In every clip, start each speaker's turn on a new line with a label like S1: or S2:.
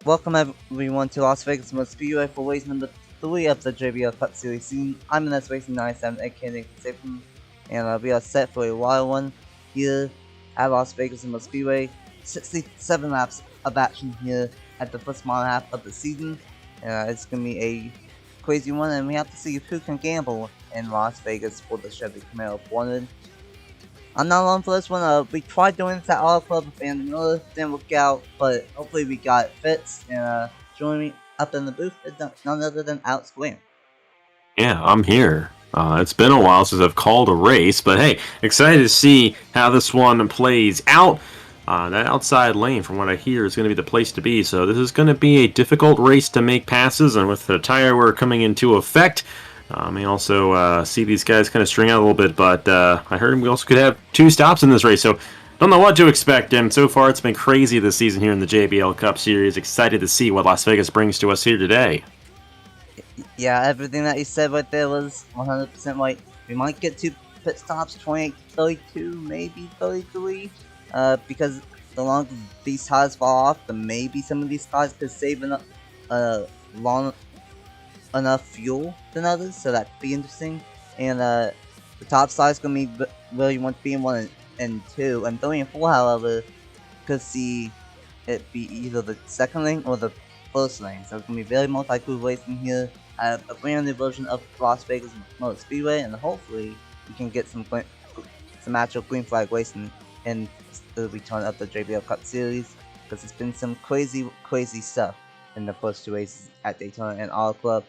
S1: Welcome everyone to Las Vegas Motor Speedway for race number 3 of the JBL Cup Series season. I'm NS Racing 97, aka Nathan Stapleton, and we are set for a wild one here at Las Vegas Motor Speedway. 67 laps of action here at the first mile and a half of the season. It's going to be a crazy one, and we have to see who can gamble in Las Vegas for the Chevy Camaro 400. I'm not alone for this one. We tried doing this at Auto Club with Andy Miller, didn't work out, but hopefully we got it fixed. And joining me up in the booth is none other than Alex Graham.
S2: Yeah, I'm here. It's been a while since I've called a race, but hey, excited to see how this one plays out. That outside lane, from what I hear, is going to be the place to be, so this is going to be a difficult race to make passes, and with the tire wear coming into effect, may also see these guys kind of string out a little bit, but I heard we also could have 2 stops in this race, so don't know what to expect, and so far it's been crazy this season here in the JBL Cup Series. Excited to see what Las Vegas brings to us here today.
S1: Yeah, everything that you said right there was 100% right. We might get 2 pit stops, 28, 32, maybe 33, because the longer these tires fall off, then maybe some of these cars could save long enough fuel than others, so that'd be interesting. And the top side is gonna be where you want to be in 1 and 2, and 3 and 4, however, could see it be either the second lane or the first lane. So it's gonna be very multi-cool racing here. A brand new version of Las Vegas Motor Speedway, and hopefully we can get some actual green flag racing in the return of the JBL Cup Series, because it's been some crazy stuff in the first 2 races at Daytona and Auto Club.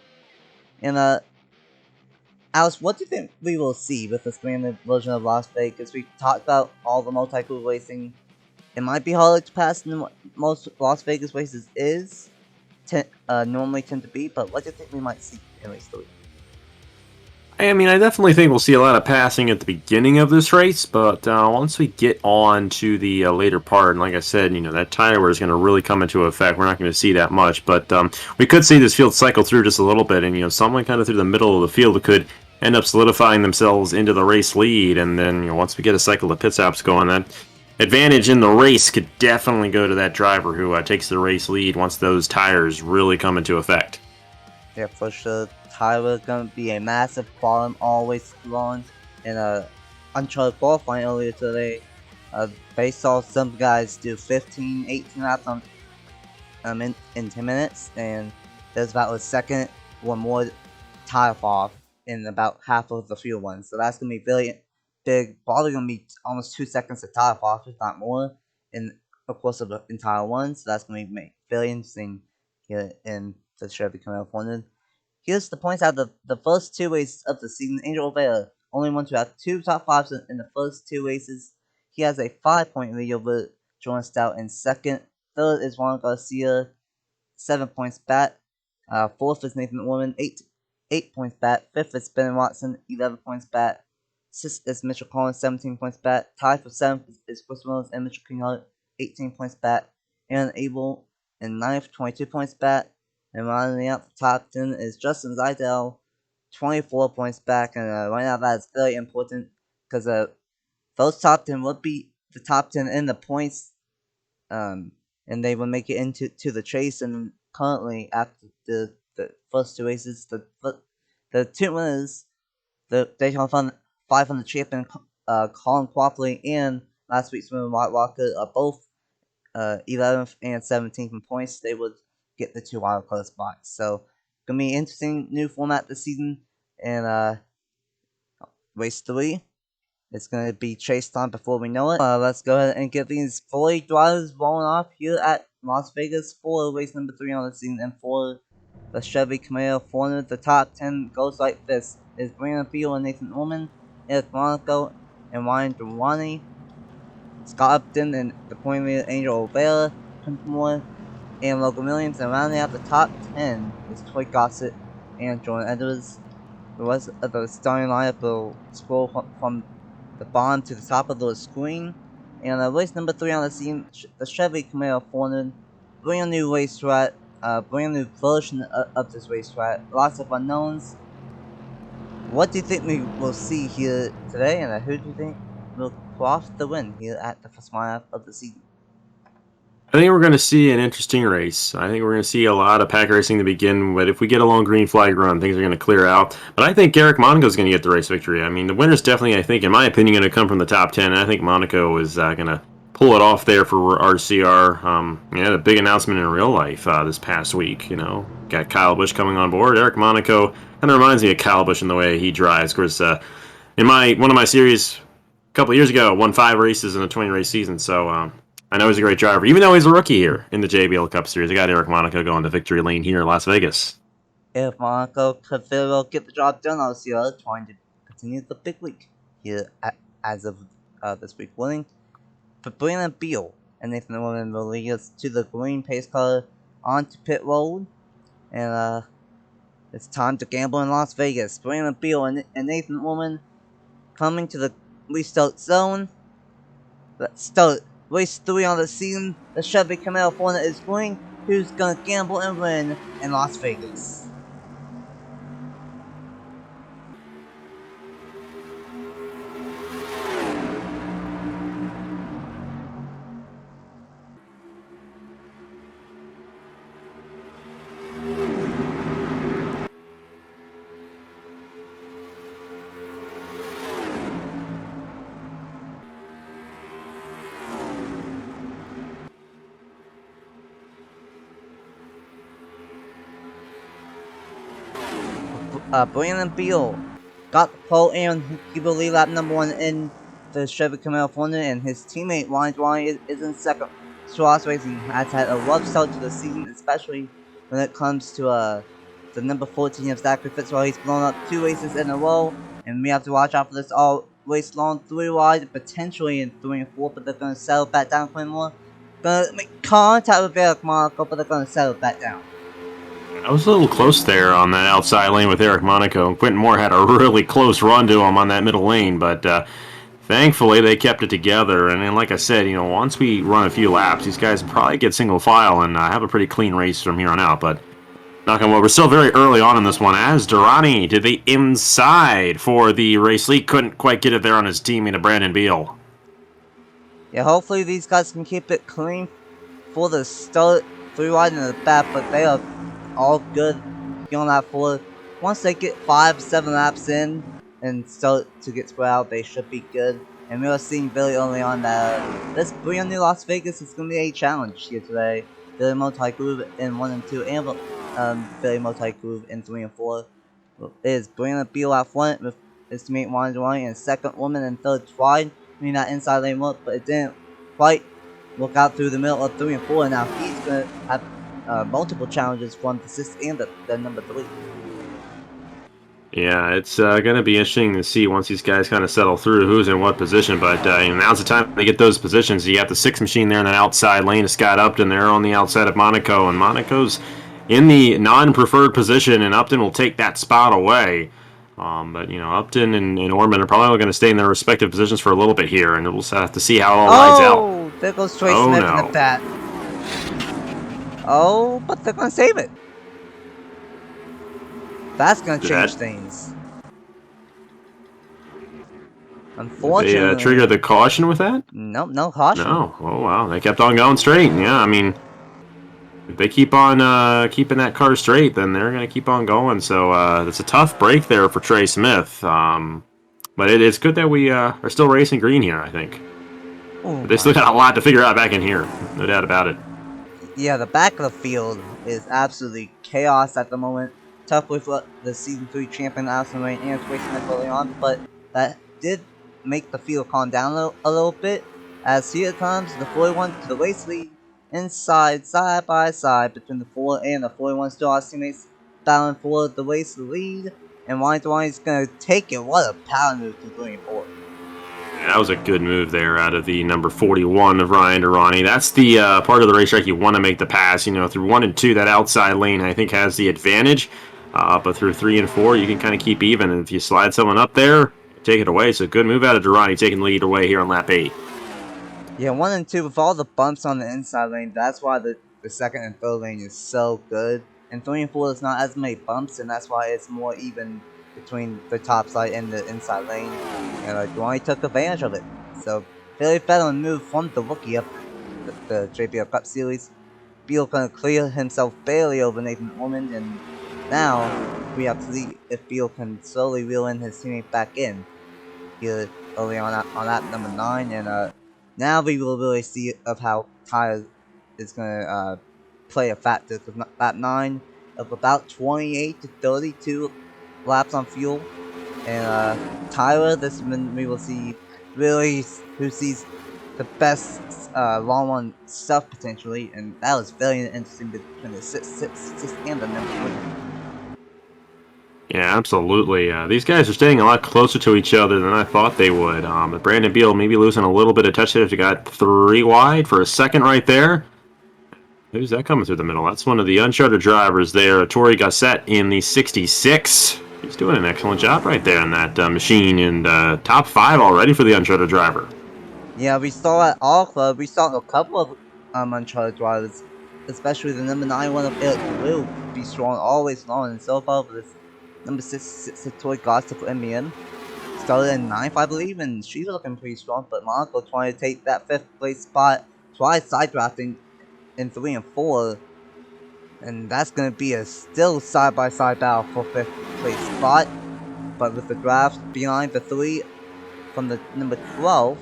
S1: And Alice, what do you think we will see with this brand new version of Las Vegas? We talked about all the multi-cool racing. It might be harder to pass than what most Las Vegas races normally tend to be, but what do you think we might see in race 3?
S2: I mean, I definitely think we'll see a lot of passing at the beginning of this race, but once we get on to the later part, and like I said, that tire wear is going to really come into effect. We're not going to see that much, but we could see this field cycle through just a little bit, and someone kind of through the middle of the field could end up solidifying themselves into the race lead, and then once we get a cycle of pit stops going, that advantage in the race could definitely go to that driver who takes the race lead once those tires really come into effect.
S1: Yeah, for sure. Tyler gonna be a massive problem always long in uncharted qualifying earlier today. They saw some guys do 15, 18 laps on in 10 minutes, and there's about a second or more tire fall off in about half of the field one. So that's gonna be very big. Probably gonna be almost 2 seconds to tire fall off, if not more, in the course of the entire one. So that's gonna be very interesting here in the Chevy Camaro 400. Here's the points out of the first 2 races of the season. Angel Oliveira, only one to have 2 top 5s in the first 2 races. He has a 5-point lead over Jordan Stout in second. Third is Juan Garcia, 7 points back. Fourth is Nathan Stapleton, 8 points back. Fifth is Ben Watson, 11 points back. Sixth is Mitchell Collins, 17 points back. Tied for 7th is Chris Williams and Mitchell Kinghart, 18 points back. Aaron Abel in 9th, 22 points back. And rounding out the top 10 is Justin Zidell, 24 points back. And right now that is very important, because those top 10 would be the top 10 in the points, and they will make it into the chase. And currently, after the first 2 races, the 2 winners, the Daytona 500 champion Colin Quapley and last week's winner Wyatt Walker are both 11th and 17th in points. They would get the 2 wild card spots. So gonna be an interesting new format this season. And race 3, it's gonna be chase time before we know it. Let's go ahead and get these 40 drivers rolling off here at Las Vegas for race number 3 on the season. And for the Chevy Camaro 400, the top 10 goes like this: is Brandon Field and Nathan Ullman, Eric Monaco and Ryan Durwani, Scott Upton and the point leader Angel Oliveira, Prince Moore, and Logan Williams. And rounding out the top 10 is Troy Gossett and Jordan Edwards. The rest of the starting lineup will scroll from the bottom to the top of the screen. And race number 3 on the scene, the Chevy Camaro 400, brand new racetrack, brand new version of this racetrack, lots of unknowns. What do you think we will see here today, and who do you think will pull off the win here at the first mile of the season?
S2: I think we're going to see an interesting race. I think we're going to see a lot of pack racing to begin with. If we get a long green flag run, things are going to clear out. But I think Eric Monaco is going to get the race victory. I mean, the winner's definitely, I think, in my opinion, going to come from the top 10. And I think Monaco is going to pull it off there for RCR. The big announcement in real life this past week. Got Kyle Busch coming on board. Eric Monaco kind of reminds me of Kyle Busch in the way he drives. Of course, in one of my series a couple of years ago, won 5 races in a 20 race season. So I know he's a great driver, even though he's a rookie here in the JBL Cup Series. I got Eric Monaco going to victory lane here in Las Vegas.
S1: If Monaco could very well get the job done, RCR trying to continue the big league here as of this week, winning. But Brandon Beal and Nathan Stapleton will lead us to the green pace car onto pit road, and it's time to gamble in Las Vegas. Brandon Beal and Nathan Stapleton coming to the restart zone. Let's start race 3 on the season. The Chevy Camaro is green. Who's gonna gamble and win in Las Vegas? Brandon Beal got the pole, and he will lead lap number 1 in the Chevy Camaro, and his teammate Wyatt Walker is in second. Ross Racing has had a rough start to the season, especially when it comes to the number 14 of Zachary Fitzgerald. He's blown up 2 races in a row, and we have to watch out for this all race long 3 wide, potentially in 3 and 4, but they're going to settle back down for more. Gonna make contact with Eric Monaco, but they're going to settle back down.
S2: I was a little close there on that outside lane with Eric Monaco. Quentin Moore had a really close run to him on that middle lane, but thankfully they kept it together. And then, like I said, once we run a few laps, these guys probably get single file and have a pretty clean race from here on out. But knock on wood, we're still very early on in this one, as Durrani to the inside for the race lead. Couldn't quite get it there on his teammate, Brandon Beal.
S1: Yeah, hopefully these guys can keep it clean for the start. 3 wide in the back, but they are all good on that forward. Once they get 5-7 laps in and start to get spread out, they should be good. And we are seeing very early on that this brand new Las Vegas is going to be a challenge here today. Billy Multi-Groove in 1 and 2, and Billy Multi-Groove in 3 and 4. It is Brandon Beal out front with his teammate Wyatt Walker, and second woman and third wide. I mean, that inside lane work, but it didn't quite work out through the middle of 3 and 4, and now he's going to have multiple challenges from the 6th and the number 3.
S2: Yeah, it's going to be interesting to see once these guys kind of settle through who's in what position. But now's the time to get those positions. You got the 6 machine there in that outside lane of Scott Upton there on the outside of Monaco. And Monaco's in the non-preferred position, and Upton will take that spot away. But, Upton and Orman are probably going to stay in their respective positions for a little bit here. And we'll have to see how it all lines out.
S1: Oh, there goes Trey Smith in the bat. Oh, but they're going to save it. That's going to change things. Unfortunately.
S2: They triggered the caution with that?
S1: Nope, no caution.
S2: No. Oh, wow. They kept on going straight. Yeah, I mean, if they keep on keeping that car straight, then they're going to keep on going. So it's a tough break there for Trey Smith. But it's good that we are still racing green here, I think.
S1: Oh,
S2: but they still got a lot to figure out back in here. No doubt about it.
S1: Yeah, the back of the field is absolutely chaos at the moment. Tough with the Season 3 champion Allison Rain and Trey Smith early on, but that did make the field calm down a little bit. As here comes the 41 to the race lead. Inside, side by side, between the 4 and the 41. Still our teammates battling for the race lead. And Wyatt Walker is going to take it. What a power move to going forward.
S2: Yeah, that was a good move there out of the number 41 of Ryan Durrani. That's the part of the racetrack you want to make the pass. Through 1 and 2, that outside lane, I think, has the advantage. But through 3 and 4, you can kind of keep even. And if you slide someone up there, take it away. So good move out of Durrani, taking the lead away here on lap 8.
S1: Yeah, 1 and 2, with all the bumps on the inside lane, that's why the second and third lane is so good. And 3 and 4 is not as many bumps, and that's why it's more even between the top side and the inside lane. And Durrani took advantage of it. So, Billy Fedlin moved from the rookie up the JBL Cup Series. Beal gonna clear himself barely over Nathan Ormond, and now we have to see if Beal can slowly reel in his teammate back in here early on that number 9, and now we will really see of how Tyler is gonna play a factor, because that 9 of about 28 to 32 laps on fuel, and Tyler, this one we will see really who sees the best long run stuff potentially, and that was very interesting between the 6 and the number 3.
S2: Yeah, absolutely. These guys are staying a lot closer to each other than I thought they would. But Brandon Beal maybe losing a little bit of touch there. He got 3 wide for a second right there. Who's that coming through the middle? That's one of the uncharted drivers there, Tori Gossett in the 66. He's doing an excellent job right there in that machine, and top 5 already for the uncharted driver.
S1: Yeah, we saw at all club, we saw a couple of uncharted drivers, especially the number 9 one of Eric Blue be strong, always long, and so far for this number 6 Tori Gossett for NBN. Started in 9th, I believe, and she's looking pretty strong, but Monaco trying to take that 5th place spot, try side drafting in 3 and 4, and that's going to be a still side-by-side battle for 5th place spot, but with the draft behind the 3 from the number 12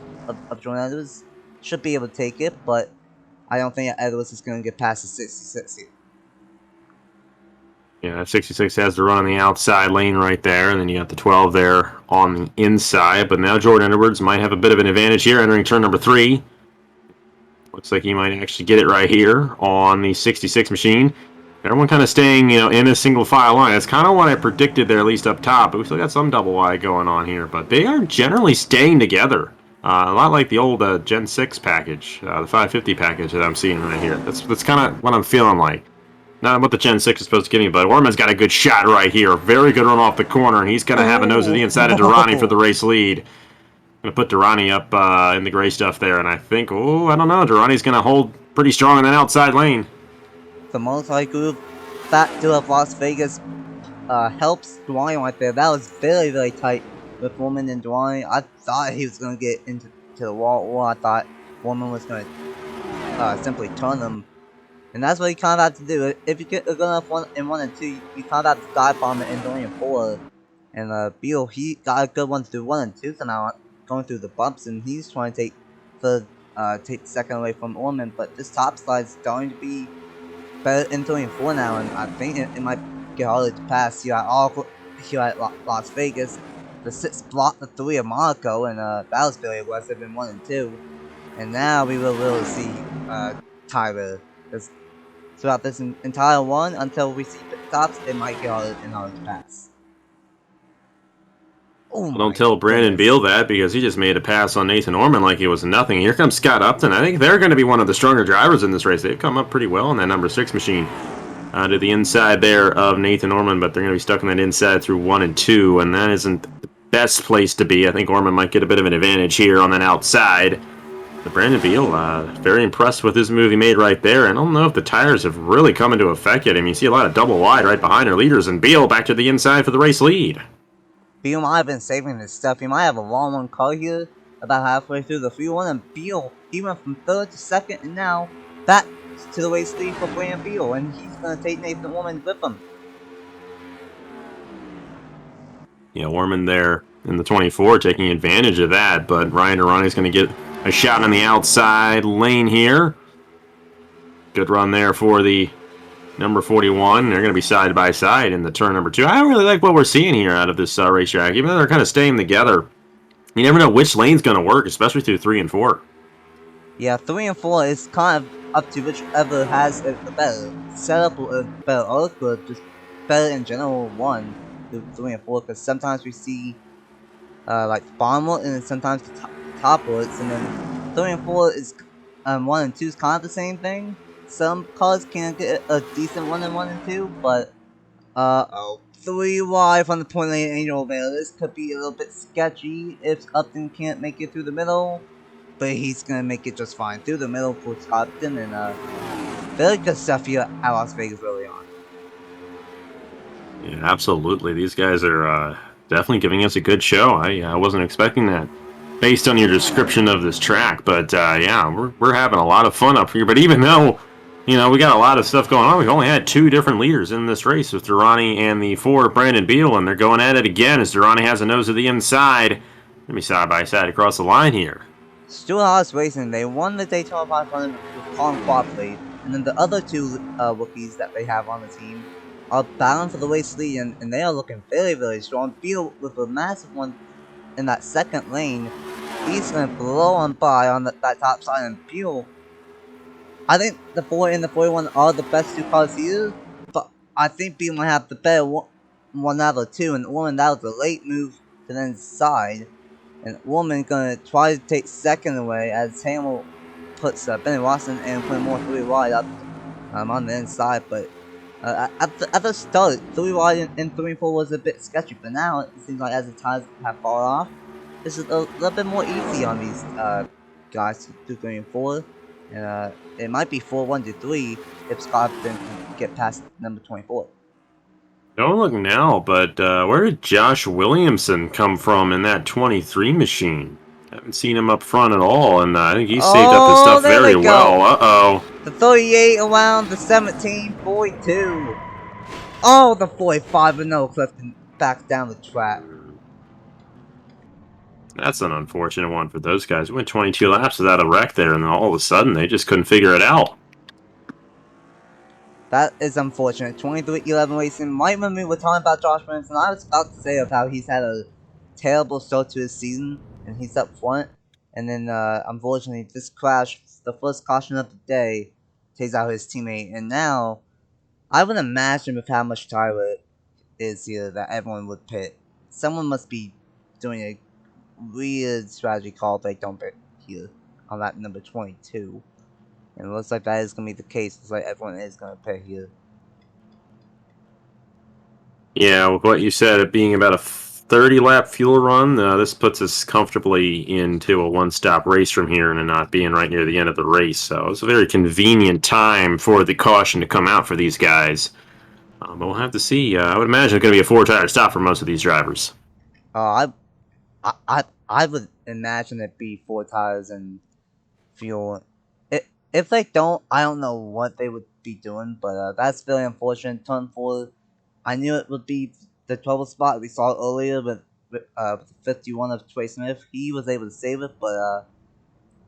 S1: of Jordan Edwards, should be able to take it, but I don't think Edwards is going to get past the 66 here.
S2: Yeah, 66 has the run on the outside lane right there, and then you got the 12 there on the inside. But now Jordan Edwards might have a bit of an advantage here entering turn number 3. Looks like he might actually get it right here on the 66 machine. Everyone kind of staying, in a single file line. That's kind of what I predicted there, at least up top. But we still got some double wide going on here. But they are generally staying together. A lot like the old Gen 6 package, the 550 package that I'm seeing right here. That's kind of what I'm feeling like. Not what the Gen 6 is supposed to give me, but Orman's got a good shot right here. Very good run off the corner, and he's going to have a nose to the inside of Durrani for the race lead. Going to put Durrani up in the gray stuff there, and I think, I don't know, Durrani's going to hold pretty strong in that outside lane.
S1: The multi-group factor of Las Vegas helps Durrani right there. That was very, very tight with Woman and Durrani. I thought he was going to get into the wall, or I thought Woman was going to simply turn him. And that's what you kind of have to do. If you get a good enough 1 and 1 and 2, you kind of have to dive bomb it in 3 and 4. And Beal, he got a good one through 1 and 2 somehow, going through the bumps, and he's trying to take the second away from Orman. But this top slide is going to be better in 3 and 4 now, and I think it might get harder to pass here at Las Vegas. The 6 blocked the 3 of Monaco, and that was very aggressive in 1 and 2. And now we will really see Tyler. Throughout this entire one, until we see pit stops, it might get harder and harder to pass.
S2: Don't tell Brandon Beal that, because he just made a pass on Nathan Orman like it was nothing. Here comes Scott Upton. I think they're going to be one of the stronger drivers in this race. They've come up pretty well in that number 6 machine. To the inside there of Nathan Orman, but they're going to be stuck in that inside through 1 and 2, and that isn't the best place to be. I think Orman might get a bit of an advantage here on that outside. But Brandon Beal, very impressed with his move he made right there. And I don't know if the tires have really come into effect yet. I mean, you see a lot of double wide right behind their leaders, and Beal back to the inside for the race lead.
S1: Beal might have been saving his stuff. He might have a long one car here, about halfway through the free one, and Beal, he went from 3rd to 2nd, and now back to the race lead for Brandon Beal, and he's going to take Nathan Orman with him.
S2: Yeah, Orman there in the 24 taking advantage of that, but Ryan Durrani's going to get a shot on the outside lane here. Good run there for the number 41. They're going to be side by side in the turn number 2. I really like what we're seeing here out of this racetrack. Even though they're kind of staying together, you never know which lane's going to work, especially through 3 and 4.
S1: Yeah, 3 and 4 is kind of up to whichever has a better setup or a better arc, or just better in general 1 through 3 and 4. Because sometimes we see like the bottom work, and then sometimes the top works, and then 3 and 4 is 1 and 2 is kind of the same thing. Some cars can get a decent 1 and 1 and 2, but 3 wide from the point lane angle there. This could be a little bit sketchy if Upton can't make it through the middle, but he's gonna make it just fine through the middle for Upton, and very good stuff here at Las Vegas early on.
S2: Yeah, absolutely. These guys are definitely giving us a good show. I wasn't expecting that. based on your description of this track. But yeah, we're having a lot of fun up here. But even though, you know, we got a lot of stuff going on, we've only had 2 different leaders in this race with Durrani and the 4 Brandon Beal, and they're going at it again as Durrani has a nose to the inside. Let me side by side across the line here.
S1: Stuart Haas Racing, they won the Daytona 500 with Colin Quatley, and then the other 2 rookies that they have on the team are battling for the race lead, and they are looking very strong. Beal with a massive one in that second lane, he's going to blow on by on that top side, and Beal, I think the 40 and the 41 are the best 2 cars here, but I think Beal might have the better one out of the 2, and Woman, that was a late move to the inside. And Woman gonna try to take second away as Hamill puts Benny Watson and put more 3 wide up on the inside. But at the start, 3 wide and 3 and 4 was a bit sketchy. But now it seems like as the tires have fallen off, this is a little bit more easy on these guys to 3 and 4. And it might be 4-1 to 3 if Scott can get past number 24.
S2: Don't look now, but where did Josh Williamson come from in that 23 machine? Haven't seen him up front at all, and I think he saved up his stuff very well. Uh-oh.
S1: The 38 around the 17, 42. Oh, the 45 with no Clifton back down the track.
S2: That's an unfortunate one for those guys. We went 22 laps without a wreck there, and all of a sudden they just couldn't figure it out.
S1: That is unfortunate. 23-11 racing. Might when we were talking about Josh Williamson, I was about to say of how he's had a terrible start to his season, and he's up front. And then, unfortunately, this crash, the first caution of the day, takes out his teammate. And now, I would imagine with how much tire is here that everyone would pit. Someone must be doing a weird strategy called they don't pit here on that number 22. And it looks like that is going to be the case. Looks like everyone is going to pit here.
S2: Yeah, with what you said, it being about a 30-lap fuel run, this puts us comfortably into a one-stop race from here and not being right near the end of the race. So it's a very convenient time for the caution to come out for these guys. But we'll have to see. I would imagine it's going to be a 4-tire stop for most of these drivers.
S1: I would imagine it be 4 tires and fuel. If they don't, I don't know what they would be doing, but that's very unfortunate. Turn 4, I knew it would be the trouble spot we saw earlier with the 51 of Trey Smith. He was able to save it, but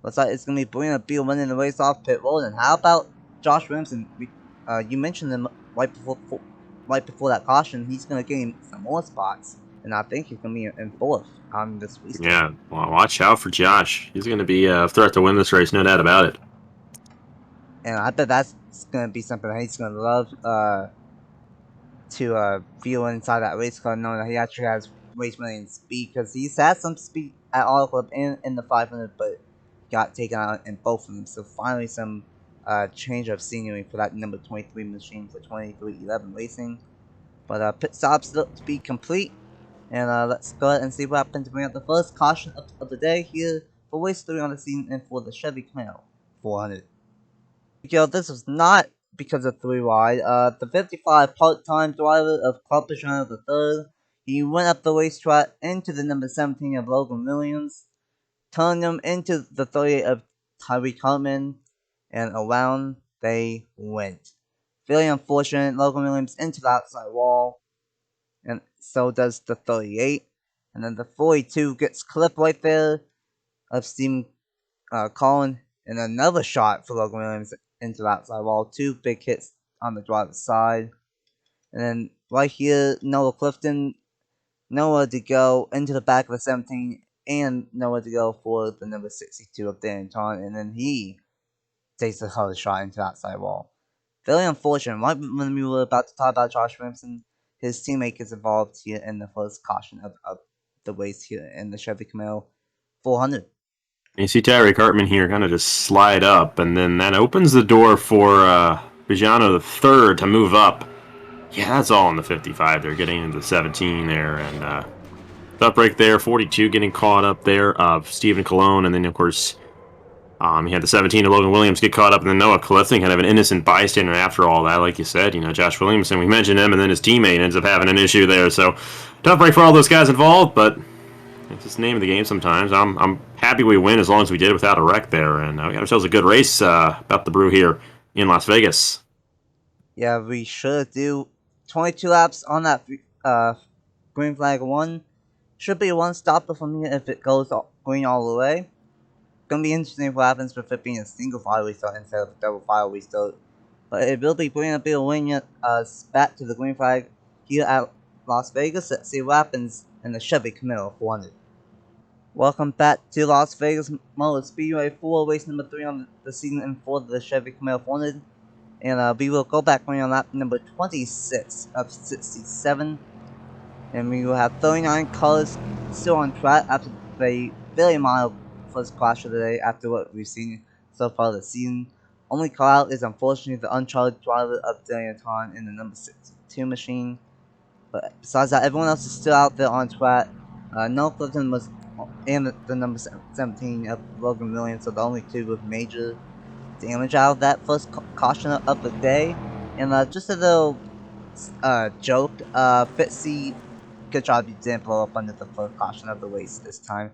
S1: looks like it's going to be Brianna Beal winning the race off pit road. And how about Josh Williamson? You mentioned him right before that caution. He's going to gain some more spots, and I think he's going to be in 4th on this race.
S2: Yeah, well, watch out for Josh. He's going to be a threat to win this race, no doubt about it.
S1: And I bet that's going to be something that he's going to love to feel inside that race car, knowing that he actually has race winning speed, because he's had some speed at Auto Club and in the 500, but got taken out in both of them. So finally some change of scenery for that number 23 machine for 23-11 racing. But pit stops look to be complete, and let's go ahead and see what happens to bring up the first caution of the day here for race 3 on the scene and for the Chevy Camaro 400. This was not because of 3 wide. The 55 part-time driver of Club Pajano III, he went up the racetrack into the number 17 of Logan Williams, turned him into the 38 of Tyreek Hartman, and around they went. Very unfortunate, Logan Williams into the outside wall, and so does the 38. And then the 42 gets clipped right there of Stephen Collin, and another shot for Logan Williams into the outside wall. 2 big hits on the driver's side. And then right here, Noah Clifton, nowhere to go into the back of the 17, and nowhere to go for the number 62 of Dan Ton. And then he takes another shot into the outside wall. Very unfortunate. Right when we were about to talk about Josh Williamson, his teammate gets involved here in the first caution of the race here in the Chevy Camaro 400.
S2: You see Tyreek Hartman here kind of just slide up, and then that opens the door for Pajano the third to move up. Yeah, that's all in the 55. They're getting into the 17 there, and up break there. 42 getting caught up there of Stephen Colon, and then of course he had the 17 of Logan Williams get caught up, and then Noah Clifton, kind of an innocent bystander after all that. Like you said, Josh Williamson, we mentioned him, and then his teammate ends up having an issue there. So tough break for all those guys involved, but It's just the name of the game sometimes. I'm happy we win as long as we did without a wreck there, and we got ourselves a good race about the brew here in Las Vegas.
S1: Yeah, we should do 22 laps on that green flag one. Should be one stopper from here if it goes green all the way. Gonna be interesting what happens with it being a single file restart instead of a double file restart. But it will be bringing a bit of win us back to the green flag here at Las Vegas. Let's see what happens in the Chevy Camaro 400. Welcome back to Las Vegas Motor Speedway, full race number 3 on the season and for the Chevy Camaro 400. And we will go back on lap number 26 of 67. And we will have 39 cars still on track after the very mild first crash of the day after what we've seen so far this season. Only car out is unfortunately the uncharted driver of Nathan in the number 62 machine. But besides that, everyone else is still out there on track. No Clifton was in the number 17 of Logan Williams, so the only two with major damage out of that first caution of the day. And just a little joke, Fitzy, good job you didn't blow up under the first caution of the race this time.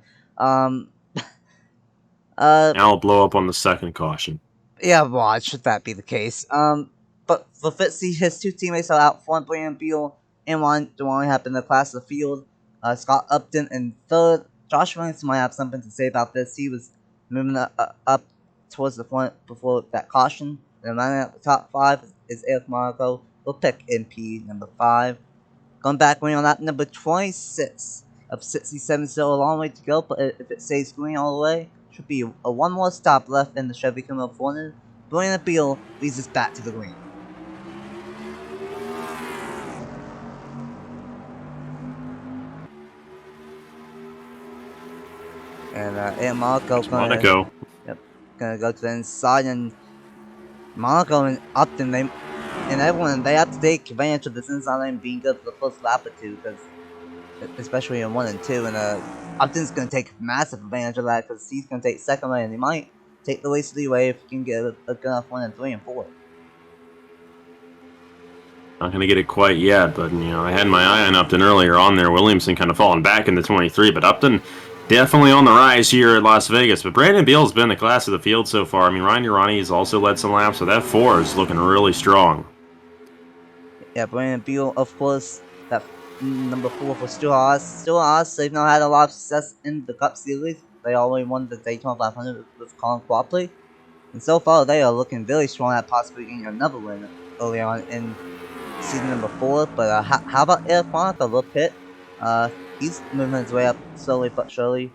S2: I'll blow up on the second caution.
S1: Yeah, well, should that be the case? But for Fitzy, his two teammates are out front, Brandon Beal and Juan Duane have been the class of the field. Scott Upton in third. Josh Williams might have something to say about this. He was moving up towards the front before that caution. And running at the top 5 is Eric Monaco. We'll pick MP number 5. Going back green on lap number 26 of 67, still a long way to go, but if it stays green all the way, should be a one more stop left in the Chevy Camaro 400. Brandon Beal leads us back to the green. And Monaco gonna go to the inside, and Monaco and Upton and everyone they have to take advantage of this inside lane being good for the first lap or two, because especially in 1 and 2, and Upton's gonna take massive advantage of that because he's gonna take second lane, and he might take the race leeway if he can get a good enough 1 and 3 and 4.
S2: Not going to get it quite yet, but, I had my eye on Upton earlier on there. Williamson kind of falling back in the 23, but Upton definitely on the rise here at Las Vegas. But Brandon Beal's been the class of the field so far. I mean, Ryan Urani has also led some laps, so that 4 is looking really strong.
S1: Yeah, Brandon Beal, of course, that number 4 for Stu Haas. They've now had a lot of success in the Cup Series. They already won the Daytona 500 with Colin Quapley. And so far, they are looking very strong at possibly getting another win early on in season number 4. But how about Eric Monaco, the pit? He's moving his way up slowly but surely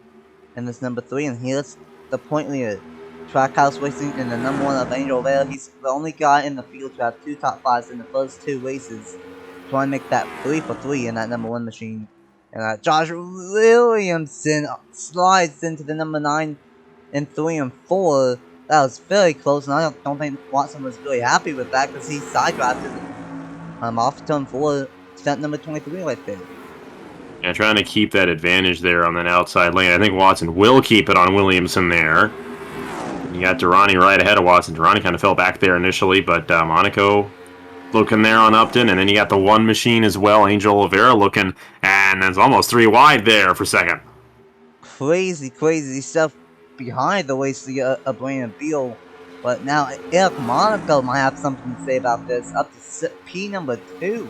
S1: in this number 3. And here's the point leader, Trackhouse Racing in the number 1 of Angel Vale. He's the only guy in the field to have 2 top 5s in the first 2 races. Trying to make that 3 for 3 in that number 1 machine. And Josh Williamson slides into the number 9 in 3 and 4. That was very close, and I don't think Watson was really happy with that because he side drafted off turn 4 to that number 23 right there.
S2: Yeah, trying to keep that advantage there on that outside lane. I think Watson will keep it on Williamson there. You got Durrani right ahead of Watson. Durrani kind of fell back there initially, but Monaco looking there on Upton, and then you got the 1 machine as well, Angel Oliveira looking, and it's almost 3 wide there for second.
S1: Crazy stuff behind the race of Brandon Beal, but now Eric Monaco might have something to say about this. Up to P number 2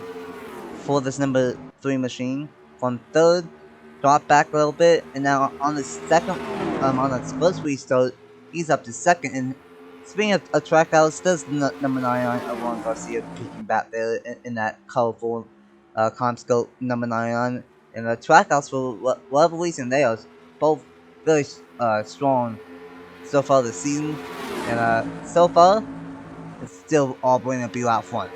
S1: for this number 3 machine. From 3rd, drop back a little bit, and now on the second, on its first restart, he's up to 2nd. And speaking of Trackhouse, there's number 99 of Juan Garcia peeking back there in that colorful Comscope number 99. And the Trackhouse, for whatever reason, they are both very strong so far this season. And so far, it's still all Brandon Beal out front.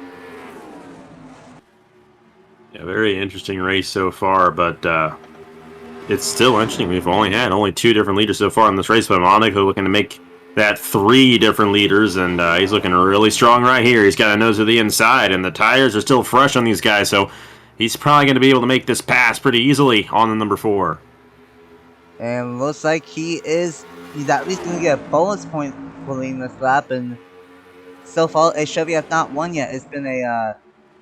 S2: Yeah, very interesting race so far, but it's still interesting. We've only 2 different leaders so far in this race, but Monaco looking to make that 3 different leaders, and he's looking really strong right here. He's got a nose to the inside, and the tires are still fresh on these guys, so he's probably going to be able to make this pass pretty easily on the number 4.
S1: And looks like he's at least going to get a bonus point for leading this lap, and so far a Chevy has not won yet. It's been a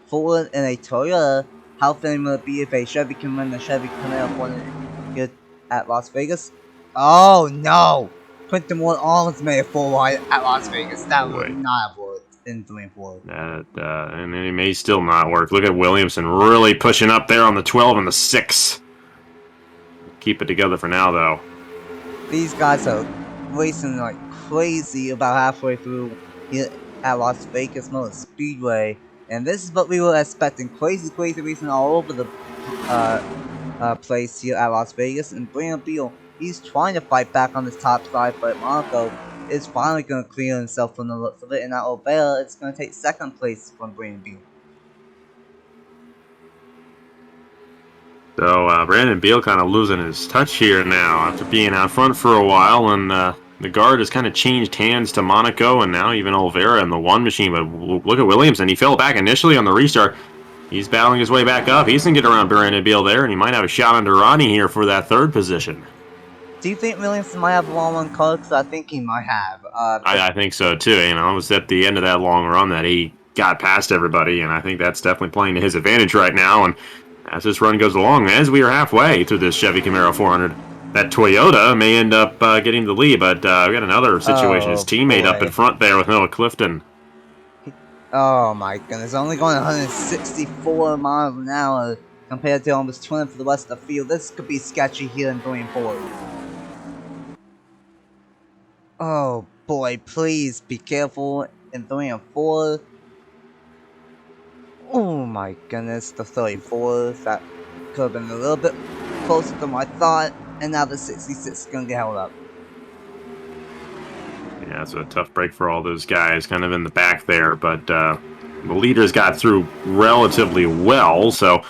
S1: Ford and a Toyota. How fitting will it be if a Chevy can win the Chevy Camaro 400? at Las Vegas. Oh no! Quentin Moore almost made a 4 wide at Las Vegas. That would
S2: Boy.
S1: not have worked in 3 and 4.
S2: And it may still not work. Look at Williamson really pushing up there on the 12 and the 6. Keep it together for now, though.
S1: These guys are racing like crazy about halfway through here at Las Vegas Motor Speedway. And this is what we were expecting. Crazy racing all over the place here at Las Vegas. And Brandon Beal, he's trying to fight back on this top side, but Monaco is finally going to clear himself from the looks of it. And now Overa is going to take second place from Brandon Beal.
S2: So Brandon Beal kind of losing his touch here now after being out front for a while, and the guard has kind of changed hands to Monaco, and now even Oliveira in the one machine. But look at Williamson. He fell back initially on the restart. He's battling his way back up. He's going to get around Brandon Beal there, and he might have a shot on Durrani here for that third position.
S1: Do you think Williamson might have a long run car? Because I think he might have.
S2: I think so, too. You know, it was at the end of that long run that he got past everybody, and I think that's definitely playing to his advantage right now. And as this run goes along, as we are halfway through this Chevy Camaro 400, that Toyota may end up getting the lead, but we got another situation. His teammate up in front there with Noah Clifton.
S1: Oh my goodness, only going 164 miles an hour compared to almost 20 for the rest of the field. This could be sketchy here in 3 and 4. Oh boy, please be careful in 3 and 4. Oh my goodness, the 34, that could have been a little bit closer than I thought, and now the 66 is going to get held up.
S2: Yeah, it's a tough break for all those guys kind of in the back there, but the leaders got through relatively well, so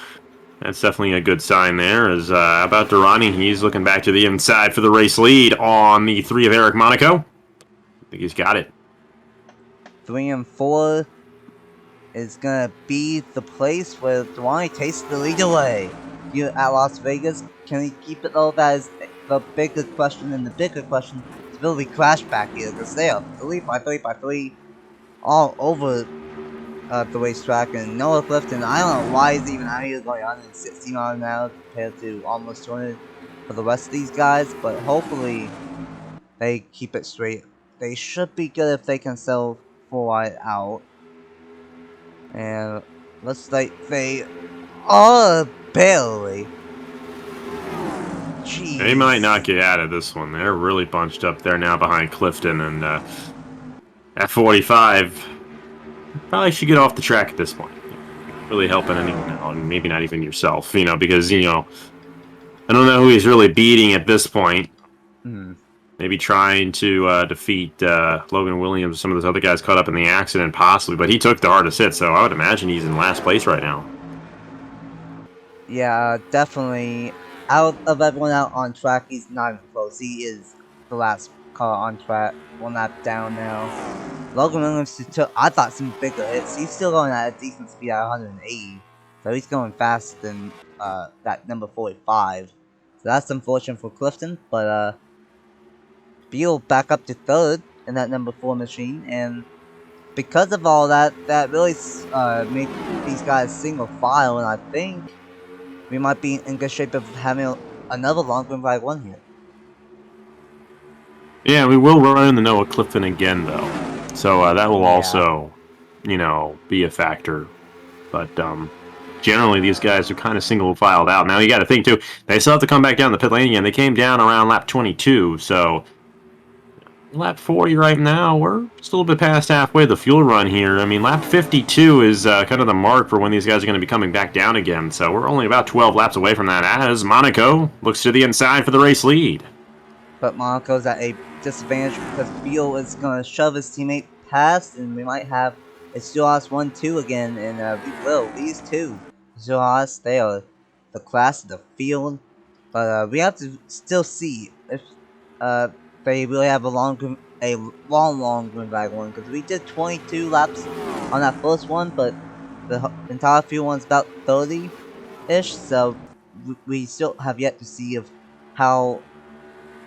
S2: that's definitely a good sign there. How about Durrani? He's looking back to the inside for the race lead on the 3 of Eric Monaco. I think he's got it.
S1: 3 and 4 is going to be the place where Durrani takes the lead away. Here at Las Vegas, can he keep it though? That is the bigger question, and the bigger question is will we crash back here? Because they are 3 by 3 by 3 all over the racetrack, and Noah Clifton, I don't know why he's even out here going 160 miles an hour compared to almost 200 for the rest of these guys, but hopefully they keep it straight. They should be good if they can sell 4 wide out. And looks like they are barely. Jeez.
S2: They might not get out of this one. They're really bunched up there now behind Clifton, and at 45, probably should get off the track at this point. Really helping anyone out, and maybe not even yourself, because, I don't know who he's really beating at this point. Maybe trying to defeat Logan Williams. Some of those other guys caught up in the accident, possibly, but he took the hardest hit, so I would imagine he's in last place right now.
S1: Yeah, definitely. Out of everyone out on track, he's not even close. He is the last car on track. 1 lap down now. Logan Williams took, I thought, some bigger hits. He's still going at a decent speed at 180. So he's going faster than that number 45. So that's unfortunate for Clifton, but Beal back up to 3rd in that number 4 machine, and because of all that, that really made these guys single file, and I think we might be in good shape of having another long run by 1 here.
S2: Yeah, we will run into Noah Clifton again, though. So that will also, be a factor. But generally, these guys are kind of single filed out. Now, you got to think, too, they still have to come back down the pit lane again. They came down around lap 22, so lap 40 right now, we're still a bit past halfway the fuel run here. I mean, lap 52 is kind of the mark for when these guys are going to be coming back down again. So we're only about 12 laps away from that as Monaco looks to the inside for the race lead.
S1: But Monaco's at a disadvantage because Beal is going to shove his teammate past, and we might have a Suarez 1-2 again, and we will. These two, Suarez, they are the class of the field. But we have to still see if they really have a long run back one, because we did 22 laps on that first one, but the entire field one's about 30-ish, so we still have yet to see of how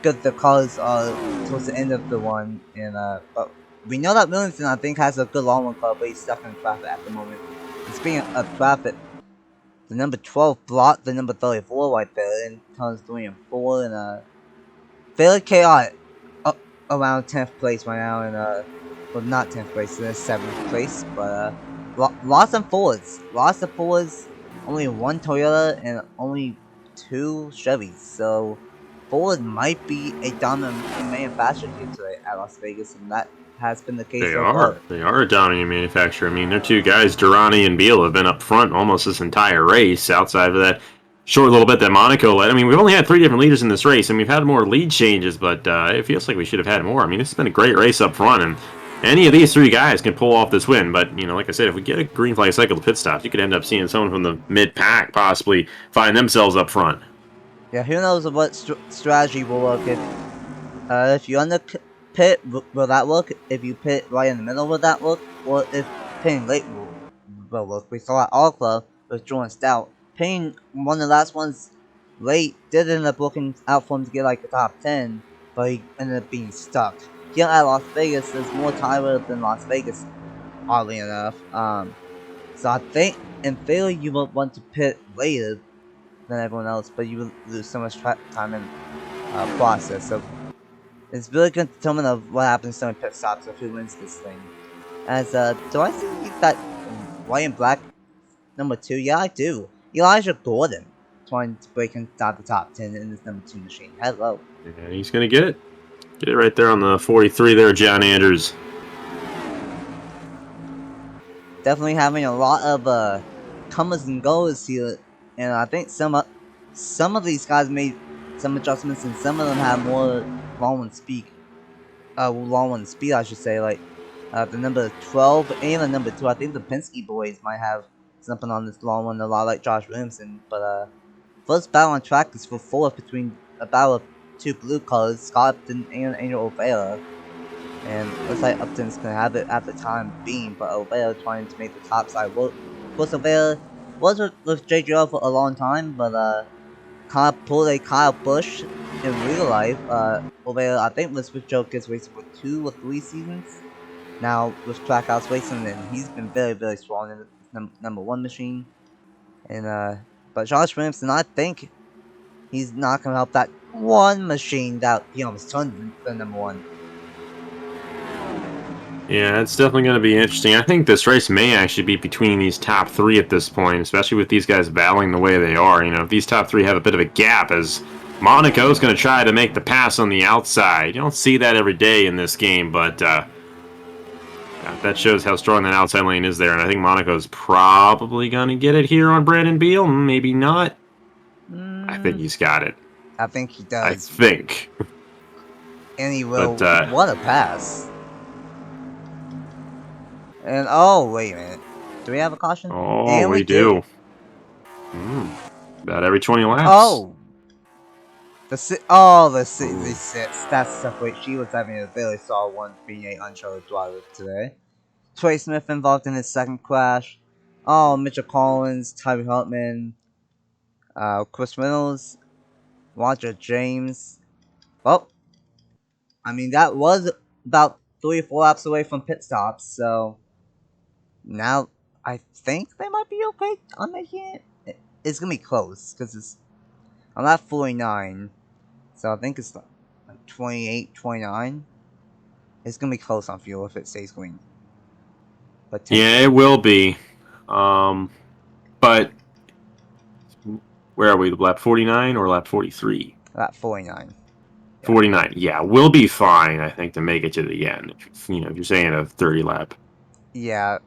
S1: good the cars are towards the end of the one, and but we know that Williamson, I think, has a good long run car, but he's stuck in traffic at the moment. And speaking of traffic, the number 12 blocked the number 34 right there in turns 3 and 4, and fairly chaotic up around 10th place right now, and well, not 10th place, in 7th place, but lots of Fords, only one Toyota and only 2 Chevys, so Ford might be a dominant manufacturer here today at Las Vegas, and that has been the case
S2: They
S1: so
S2: are.
S1: far.
S2: They are a dominant manufacturer. I mean, their two guys, Durrani and Beal, have been up front almost this entire race, outside of that short little bit that Monaco led. I mean, we've only had 3 different leaders in this race, and we've had more lead changes, but it feels like we should have had more. I mean, this has been a great race up front, and any of these 3 guys can pull off this win. But, you know, like I said, if we get a green flag cycle to pit stops, you could end up seeing someone from the mid-pack possibly find themselves up front.
S1: Yeah, who knows what strategy will work if you under pit, will that work? If you pit right in the middle, will that work? Or if pitting late will work? We saw at All Club with Jordan Stout. Pitting one of the last ones late did end up working out for him to get like the top 10, but he ended up being stuck. Here at Las Vegas, there's more tire than Las Vegas, oddly enough. So I think in theory you would want to pit later than everyone else, but you would lose so much time in process. So it's really going to determine of what happens during pit stops of who wins this thing. As do I see that white and black number 2? Yeah, I do. Elijah Gordon trying to break inside the top 10 in this number 2 machine. Hello.
S2: Yeah, he's going to get it. Get it right there on the 43 there, John Andrews.
S1: Definitely having a lot of comers and goers here, and I think some of these guys made some adjustments, and some of them have more long one speed. I should say, like the number 12 and the number 2. I think the Penske boys might have something on this long one, a lot like Josh Williamson. But first battle on track is for 4th between a battle of 2 blue colors, Scott Upton and Angel Oliveira. And looks like Upton's gonna have it at the time being, but Oliveira trying to make the top side work. Of course, Oliveira was with JBL for a long time, but kind of pulled a Kyle Busch in real life. Oliveira, I think, was with Joe Gibbs racing for 2 or 3 seasons. Now with Trackhouse Racing, and he's been very, very strong in the number 1 machine. And but Josh Williamson, I think he's not gonna help that one machine that he almost turned the number 1.
S2: Yeah, it's definitely going to be interesting. I think this race may actually be between these top 3 at this point, especially with these guys battling the way they are. You know, if these top 3 have a bit of a gap, as Monaco's going to try to make the pass on the outside. You don't see that every day in this game, but that shows how strong that outside lane is there. And I think Monaco's probably going to get it here on Brandon Beal. Maybe not. I think he's got it.
S1: I think he does.
S2: I think.
S1: And he will. But, what a pass. And oh, wait a minute. Do we have a caution?
S2: Oh,
S1: and
S2: we do. About every 20 laps.
S1: Oh. The 6. That's separate. She was having a very solid one, being an uncharted driver today. Trey Smith involved in his second crash. Oh, Mitchell Collins, Tyree Hartman, Chris Reynolds, Roger James. Well, I mean, that was about 3 or 4 laps away from pit stops, so now I think they might be okay on making it. It's gonna be close, because it's on lap 49, so I think it's like 28, 29. It's gonna be close on fuel if it stays green. But
S2: yeah, it will be. But where are we? Lap 49 or lap 43?
S1: Lap 49.
S2: 49. Yeah, we'll be fine, I think, to make it to the end. If you're saying a 30 lap.
S1: Yeah,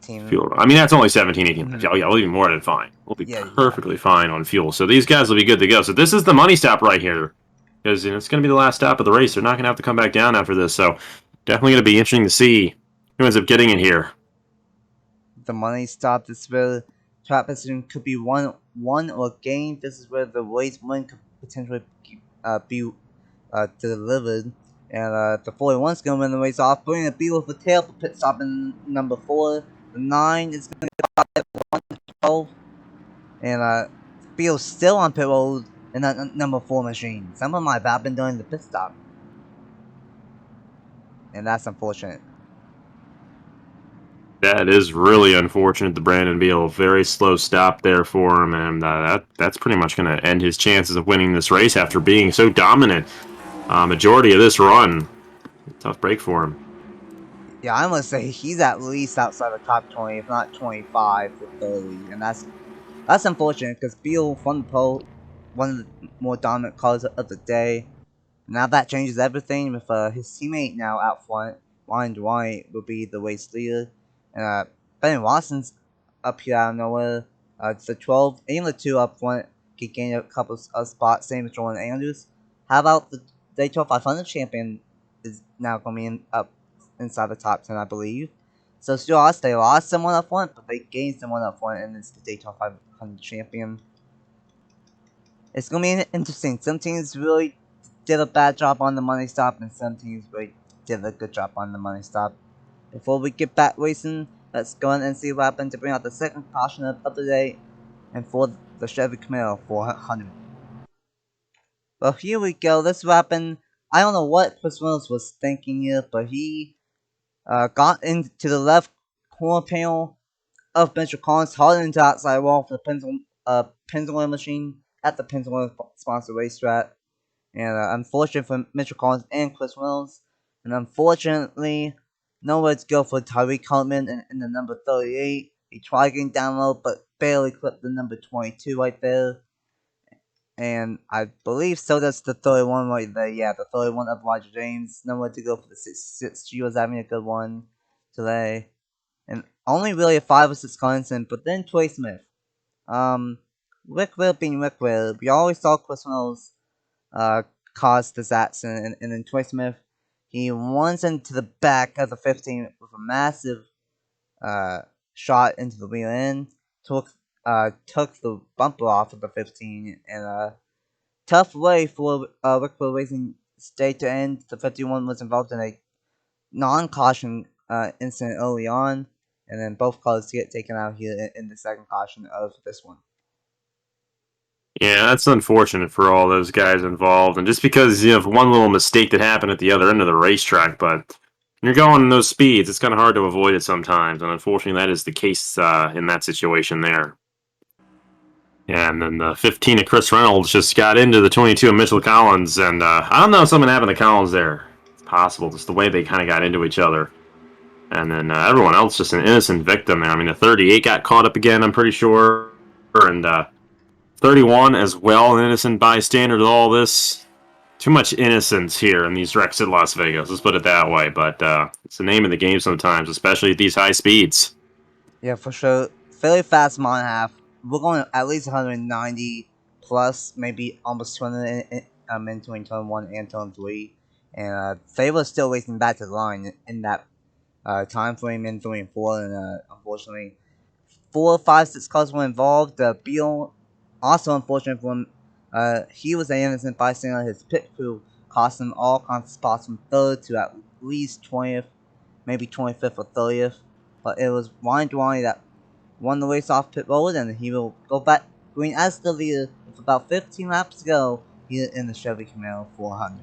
S1: 18.
S2: Fuel. I mean, that's only 17, 18 laps. Oh, yeah, we'll be more than fine. We'll be perfectly fine on fuel. So these guys will be good to go. So this is the money stop right here. Because it's going to be the last stop of the race. They're not going to have to come back down after this. So definitely going to be interesting to see who ends up getting it here.
S1: The money stop. This is where track position could be won or gained. This is where the race win could potentially be delivered. And the 41 is going to win the race off, bringing the Beal with a tail for pit stop in number 4. The 9 is going to go at 112. And Beal's still on pit road in that number 4 machine. Some of them might have been during the pit stop. And that's unfortunate.
S2: That is really unfortunate to Brandon Beal. Very slow stop there for him, and that's pretty much going to end his chances of winning this race after being so dominant majority of this run. Tough break for him.
S1: Yeah, I must say he's at least outside the top 20, if not 25 for 30, and that's unfortunate because Beal won the pole, one of the more dominant cars of the day. Now that changes everything with his teammate now out front. Wyatt Walker will be the race leader. And Ben Watson's up here out of nowhere. It's the 12 and the 2 up front can gain a couple of spots, same as Jordan Andrews. How about the Daytona 500 champion is now coming in up inside the top 10, I believe. So still, they lost someone up front, but they gained someone up front, and it's the Daytona 500 champion. It's gonna be interesting. Some teams really did a bad job on the money stop, and some teams really did a good job on the money stop. Before we get back racing, let's go in and see what happened to bring out the second caution of the day, and for the Chevy Camaro 400. Well, here we go. This weapon, I don't know what Chris Reynolds was thinking here, but he got into the left corner panel of Mr. Collins, hard into the outside wall for the pendulum machine at the pendulum sponsor racetrack. And unfortunate for Mitchell Collins and Chris Reynolds. And unfortunately, nowhere to go for Tyreek Hartman in the number 38. He tried getting down low, but barely clipped the number 22 right there. And I believe so does the 31 right there. Yeah, the 31 of Elijah James. Nowhere to go for the 66. She was having a good one today. And only really a 5 or 6 constant, but then Troy Smith. Rick Will being Rick Will. We always saw Chris Reynolds caused this accident, and then Troy Smith, he runs into the back of the 15 with a massive shot into the rear end, took the bumper off of the 15, and tough way for Rickville Racing State to end. The 51 was involved in a non-caution incident early on, and then both cars get taken out here in the second caution of this one.
S2: Yeah, that's unfortunate for all those guys involved, and just because you have one little mistake that happened at the other end of the racetrack, but when you're going those speeds, it's kind of hard to avoid it sometimes, and unfortunately, that is the case in that situation there. Yeah, and then the 15 of Chris Reynolds just got into the 22 of Mitchell Collins, and I don't know if something happened to Collins there. It's possible, just the way they kind of got into each other. And then everyone else just an innocent victim there. I mean, the 38 got caught up again, I'm pretty sure, and 31 as well, an innocent bystander to all this. Too much innocence here in these wrecks at Las Vegas, let's put it that way, but it's the name of the game sometimes, especially at these high speeds.
S1: Yeah, for sure. Fairly fast mile and a half. We're going at least 190 plus, maybe almost 200 in 2021 and 2023. And they were still racing back to the line in that time frame in 3 and 4. And unfortunately, 4, 5, 6 cars were involved. Beal, also unfortunate for him, he was an innocent bystander. His pit crew cost him all kinds of spots from 3rd to at least 20th, maybe 25th or 30th. But it was Wyatt Walker that won the race off pit road, and he will go back green as the leader with about 15 laps to go here in the Chevy Camaro 400.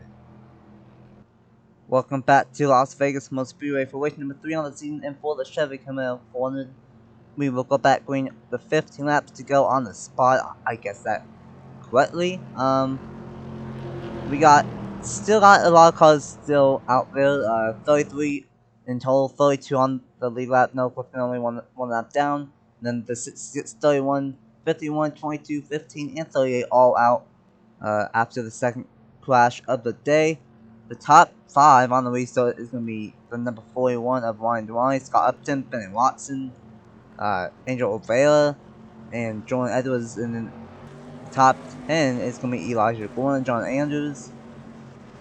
S1: Welcome back to Las Vegas Motor Speedway for race number 3 on the season, and for the Chevy Camaro 400. We will go back green with 15 laps to go on the spot. I guess that correctly. We still got a lot of cars still out there. 33 in total, 32 on the lead lap. No Clifton, only one lap down. And then the 66, 31, 51, 22, 15, and 38 all out after the second crash of the day. The top 5 on the restart is going to be the number 41 of Wyatt Walker, Scott Upton, Bennett Watson, Angel O'Vara, and Jordan Edwards. And then the top 10 is going to be Elijah Gordon, John Andrews,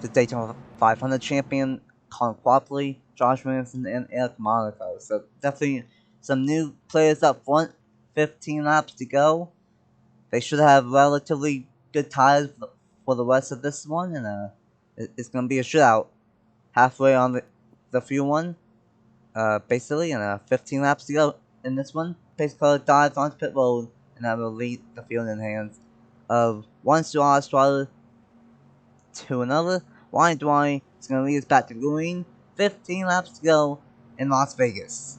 S1: the Daytona 500 champion, Colin Quapley, Josh Williamson, and Eric Monaco. So definitely some new players up front. 15 laps to go. They should have relatively good tires for the rest of this one, and it's going to be a shootout halfway on the field one, basically, and 15 laps to go in this one. Pace car dives onto pit road, and that will lead the field in the hands of one Suarez driver to another. Wyatt is going to lead us back to green. 15 laps to go in Las Vegas.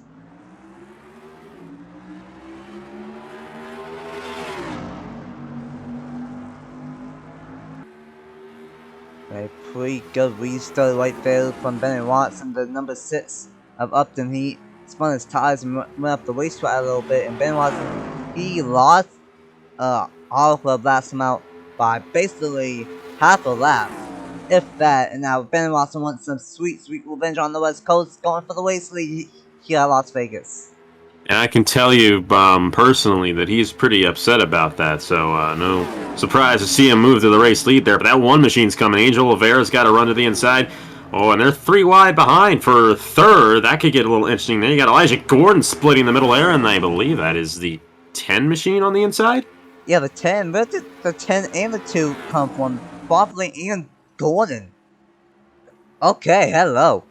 S1: A pretty good restart right there from Benny Watson, the number 6 of Upton. He spun his tires and went up the racetrack a little bit, and Ben Watson, he lost all of last him out by basically half a lap, if that. And now Ben Watson wants some sweet revenge on the West Coast, going for the race lead here at Las Vegas.
S2: And I can tell you personally that he's pretty upset about that, so no surprise to see him move to the race lead there. But that one machine's coming. Angel Oliveira's got to run to the inside. Oh, and they're 3 wide behind for third. That could get a little interesting there. You got Elijah Gordon splitting the middle there, and I believe that is the 10 machine on the inside?
S1: Yeah, the 10. Where did the 10 and the 2 come from? Bobley and Gordon. Okay, hello.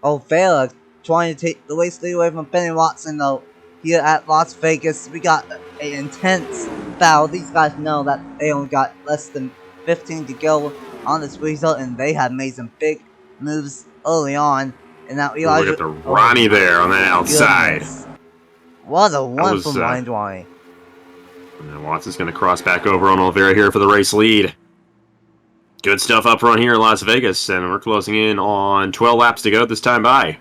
S1: Oliveira trying to take the race lead away from Benny Watson, though. Here at Las Vegas, we got an intense battle. These guys know that they only got less than 15 to go on this result, and they have made some big moves early on. And now Elijah,
S2: look at the Ronnie there on that outside.
S1: Goodness. What a one from Ryan Dwyer.
S2: And Watson's going to cross back over on Oliveira here for the race lead. Good stuff up front here in Las Vegas, and we're closing in on 12 laps to go this time by.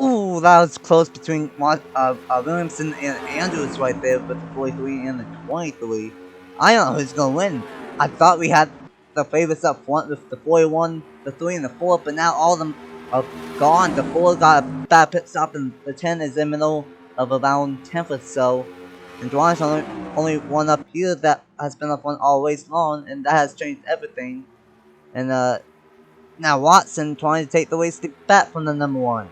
S1: Ooh, that was close between Williamson and Andrews right there with the 43 and the 23. I don't know who's going to win. I thought we had the favorites up front with the 41, the 3, and the 4, but now all of them are gone. The 4 got a bad pit stop, and the 10 is in the middle of around 10th or so. And Dwayne's only one up here that has been up front all race long, and that has changed everything. And now Watson trying to take the race back from the number 1.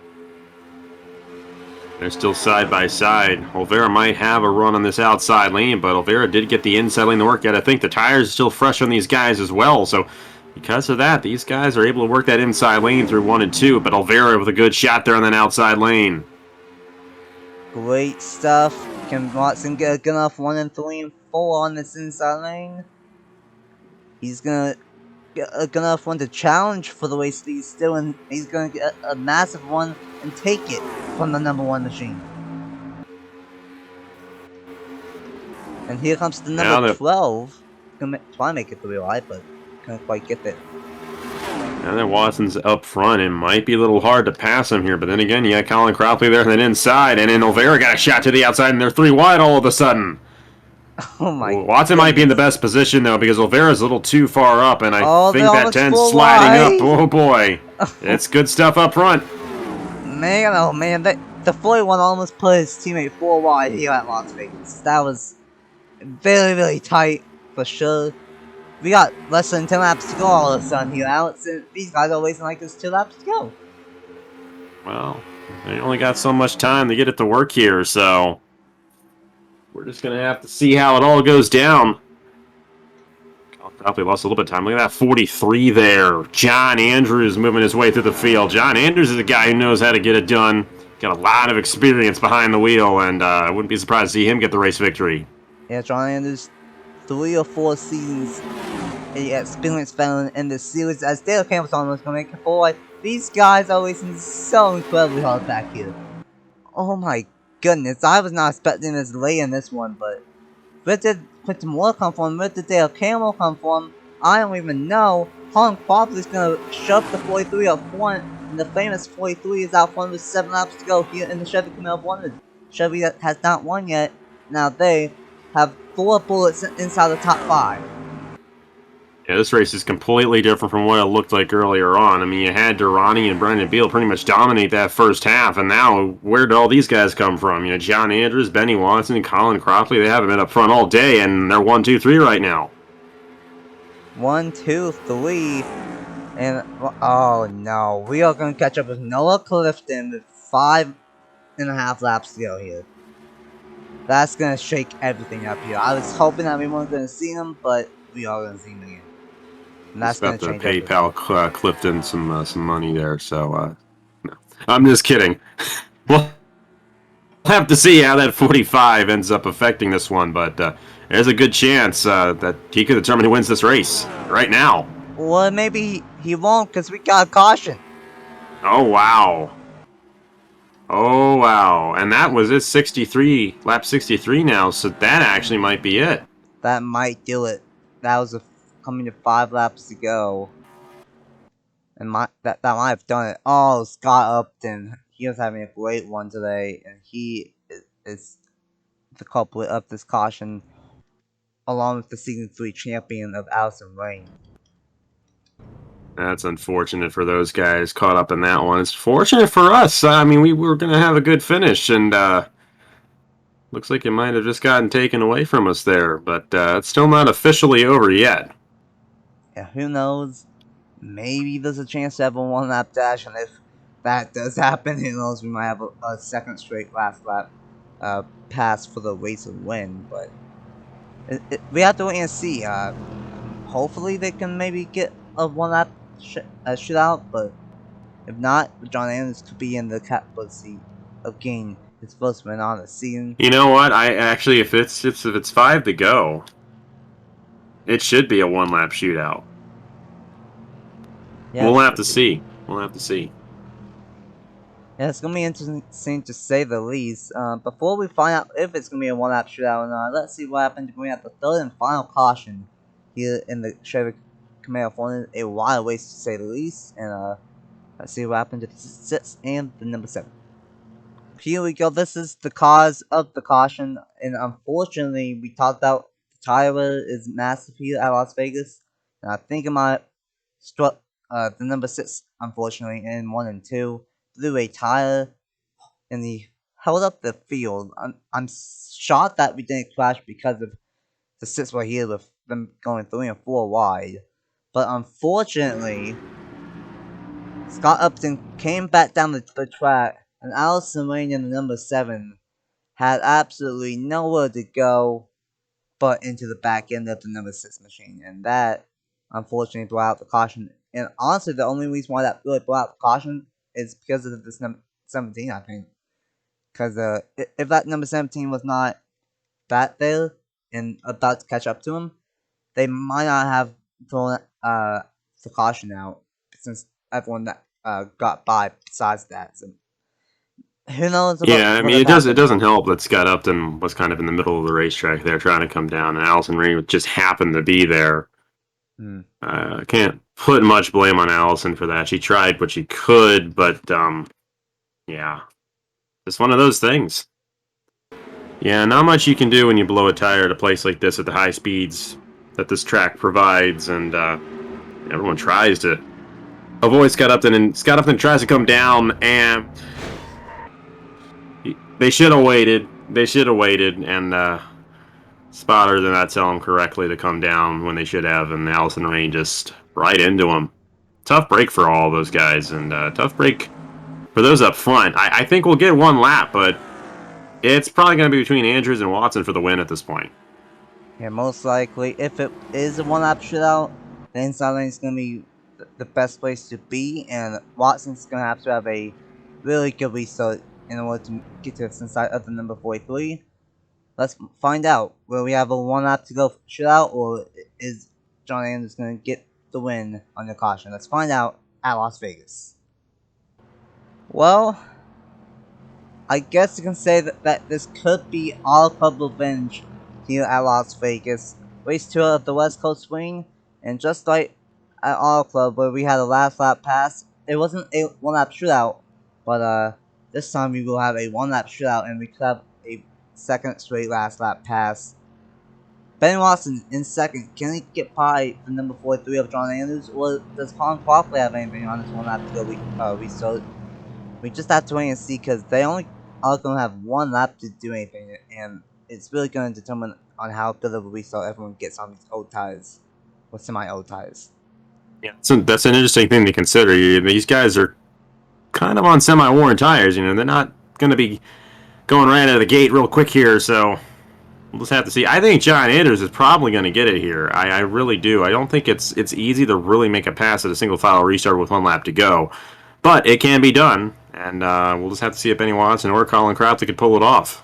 S2: They're still side by side. Oliveira might have a run on this outside lane, but Oliveira did get the inside lane to work at. I think the tires are still fresh on these guys as well, so because of that, these guys are able to work that inside lane through 1 and 2, but Oliveira with a good shot there on that outside lane.
S1: Great stuff. Can Watson get a good enough 1 and 3 and 4 on this inside lane? He's gonna get a good enough one to challenge for the race lead still, and he's gonna get a massive one and take it from the number 1 machine. And here comes the number 12. Gonna try to make it to real life, but can't quite get it.
S2: Now that Watson's up front, it might be a little hard to pass him here, but then again, you got Colin Cropley there and then inside, and then Oliveira got a shot to the outside, and they're 3 wide all of a sudden.
S1: Oh my
S2: Watson might be in the best position, though, because Oliveira's a little too far up, and I think that 10's sliding up. Oh, boy. It's good stuff up front.
S1: Man, oh man, the 41 almost put his teammate 4 wide here at Las Vegas. That was very tight, for sure. We got less than 10 laps to go all of a sudden here, Alex, and these guys are racing like there's 2 laps to go.
S2: Well, they only got so much time to get it to work here, so we're just going to have to see how it all goes down. Probably lost a little bit of time. Look at that 43 there. John Andrews moving his way through the field. John Andrews is a guy who knows how to get it done. Got a lot of experience behind the wheel, and I wouldn't be surprised to see him get the race victory.
S1: Yeah, John Andrews, 3 or 4 seasons experience found in this series, as Dale Campbell's almost going to make it forward. These guys are racing so incredibly hard back here. Oh my goodness, I was not expecting this late in this one, but where did Quentin Moore come from? Where did Dale Campbell come from? I don't even know. Colin Cropley's going to shove the 43 up front, and the famous 43 is out front with 7 laps to go here in the Chevy Camaro 1. The Chevy that has not won yet. Now they have 4 bullets inside the top 5.
S2: Yeah, this race is completely different from what it looked like earlier on. I mean, you had Durrani and Brendan Beal pretty much dominate that first half, and now where did all these guys come from? You know, John Andrews, Benny Watson, and Colin Cropley, they haven't been up front all day, and they're 1, 2, 3 right now.
S1: 1, 2, 3, and oh no, we are going to catch up with Noah Clifton with 5.5 laps to go here. That's going to shake everything up here. I was hoping that we weren't going to see him, but we are going to see him again. And that's going to change
S2: PayPal Clifton some money there, so no. I'm just kidding. We'll have to see how that 45 ends up affecting this one, but there's a good chance that he could determine who wins this race right now.
S1: Well, maybe he won't, because we got a caution.
S2: Oh, wow. Oh, wow. And that was it, 63, lap 63 now, so that actually might be it.
S1: That might do it. That was coming to 5 laps to go. and that might have done it. Oh, Scott Upton, he was having a great one today, and he is the culprit of this caution, along with the Season 3 champion of Allison Lane.
S2: That's unfortunate for those guys caught up in that one. It's fortunate for us. I mean, we were going to have a good finish, and looks like it might have just gotten taken away from us there. But it's still not officially over yet.
S1: Yeah, who knows? Maybe there's a chance to have a one-lap dash, and if that does happen, who knows? We might have a second straight last lap pass for the race and win. But we have to wait and see. Hopefully they can maybe get a one-lap shootout, but if not, John Anderson could be in the captain seat of getting his first win on the season.
S2: You know what? I actually, if it's 5 to go, it should be a one lap shootout.
S1: Yeah,
S2: We'll have to see. We'll have to see.
S1: Yeah, it's gonna be interesting to say the least. Before we find out if it's gonna be a one-lap shootout or not, let's see what happens going at the third and final caution here in the Chevy Camaro Fortnite. A wild race to say the least, and let's see what happens at the 6 and the number 7. Here we go. This is the cause of the caution, and unfortunately, we talked about the tire is massive here at Las Vegas, and I think it might struck the number 6, unfortunately, in 1 and 2, blew a tire, and he held up the field. I'm shocked that we didn't crash because of the 6 right here with them going 3 and 4 wide, but unfortunately, Scott Upton came back down the track, and Allison Lane in the number 7 had absolutely nowhere to go but into the back end of the number 6 machine, and that unfortunately brought out the caution. And honestly, the only reason why that really brought out the caution is because of this number 17, I think. Because if that number 17 was not back there and about to catch up to him, they might not have thrown the caution out since everyone that got by besides that. So who knows about
S2: Yeah, I
S1: what
S2: mean,
S1: have happened?
S2: it doesn't help that Scott Upton was kind of in the middle of the racetrack there trying to come down, and Allison Ring just happened to be there. Can't put much blame on Allison for that. She tried what she could, but yeah, it's one of those things. Yeah, not much you can do when you blow a tire at a place like this at the high speeds that this track provides, and everyone tries to avoid Scott Upton, and Scott Upton tries to come down, and they should have waited. They should have waited, and Spotter did not tell him correctly to come down when they should have, and Allison Rain just right into him. Tough break for all those guys, and tough break for those up front. I think we'll get one lap, but it's probably going to be between Andrews and Watson for the win at this point.
S1: Yeah, most likely. If it is a one-lap shootout, then inside lane is going to be the best place to be, and Watson's going to have a really good restart in order to get to the inside of the number 43. Let's find out. Will we have a one-lap to go shootout, or is John Andrews going to get the win on the caution? Let's find out at Las Vegas. Well, I guess you can say that this could be all club revenge here at Las Vegas. Race 2 of the West Coast Swing, and just like at All Club where we had a last lap pass, it wasn't a one lap shootout, but this time we will have a one lap shootout and we could have a second straight last lap pass. Ben Watson in second, can he get by the number 43 of John Andrews, or does Colin Crawford have anything on this one lap to go restart? We just have to wait and see because they only are going to have one lap to do anything, and it's really going to determine on how good of a restart everyone gets on these old tires, or semi-old tires.
S2: Yeah, so that's an interesting thing to consider. These guys are kind of on semi-worn tires. You know, they're not going to be going right out of the gate real quick here, so we'll just have to see. I think John Andrews is probably going to get it here. I really do. I don't think it's easy to really make a pass at a single file restart with one lap to go, but it can be done, and we'll just have to see if Benny Watson or Colin Crouch could pull it off.